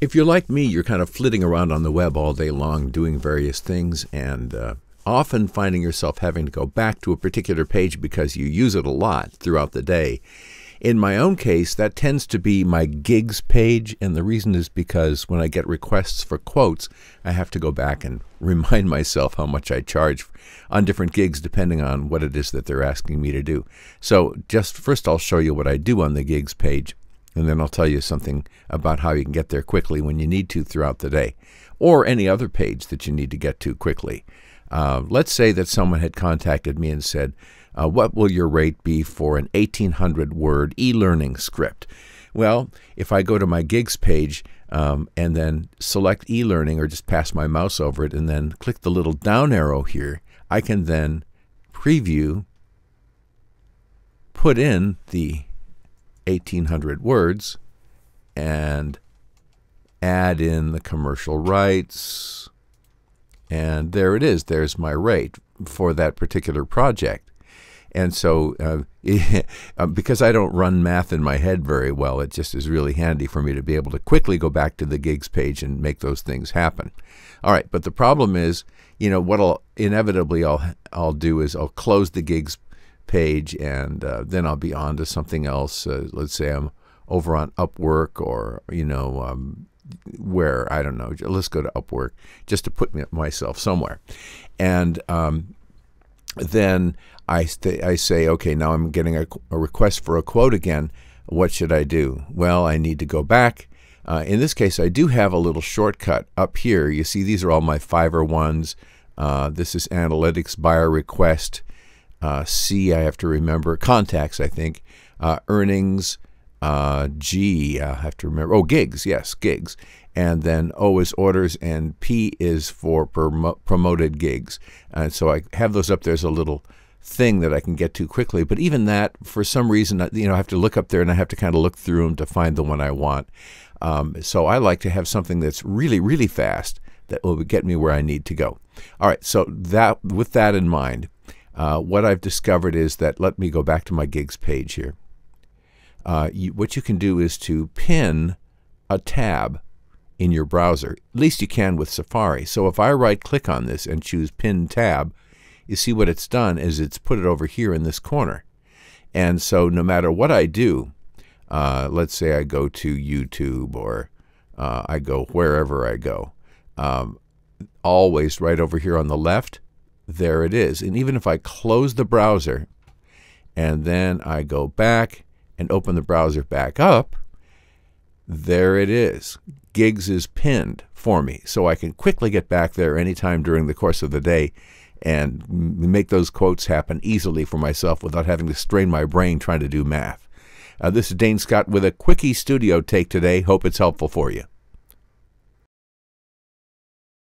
If you're like me, you're kind of flitting around on the web all day long doing various things and often finding yourself having to go back to a particular page because you use it a lot throughout the day. In my own case, that tends to be my gigs page, and the reason is because when I get requests for quotes, I have to go back and remind myself how much I charge on different gigs depending on what it is that they're asking me to do. So just first I'll show you what I do on the gigs page, and then I'll tell you something about how you can get there quickly when you need to throughout the day, or any other page that you need to get to quickly. Let's say that someone had contacted me and said, what will your rate be for an 1,800-word e-learning script? Well, if I go to my gigs page and then select e-learning, or just pass my mouse over it and then click the little down arrow here, I can then preview, put in the 1,800 words, and add in the commercial rights, and there it is. There's my rate for that particular project. And so because I don't run math in my head very well, it just is really handy for me to be able to quickly go back to the gigs page and make those things happen. All right, but the problem is, you know, what I'll do is I'll close the gigs page, and then I'll be on to something else. Let's say I'm over on Upwork, or, you know, where, I don't know, let's go to Upwork just to put myself somewhere. And then I say, okay, now I'm getting a request for a quote again. What should I do? Well, I need to go back. In this case, I do have a little shortcut up here. You see, these are all my Fiverr ones. This is analytics, buyer request. C, I have to remember. Contacts, I think. Earnings. G, I have to remember. Oh, gigs. Yes, gigs. And then O is orders, and P is for promoted gigs. And so I have those up there as a little thing that I can get to quickly. But even that, for some reason, you know, I have to look up there and I have to kind of look through them to find the one I want. So I like to have something that's really, really fast that will get me where I need to go. All right, so with that in mind, what I've discovered is that, let me go back to my gigs page here. What you can do is to pin a tab in your browser. At least you can with Safari. So if I right-click on this and choose Pin Tab, you see what it's done is it's put it over here in this corner. And so no matter what I do, let's say I go to YouTube, or I go wherever I go, always right over here on the left, there it is. And even if I close the browser and then I go back and open the browser back up, there it is. Gigs is pinned for me, so I can quickly get back there anytime during the course of the day and make those quotes happen easily for myself without having to strain my brain trying to do math. This is Dane Scott with a Quickie Studio Take today. Hope it's helpful for you.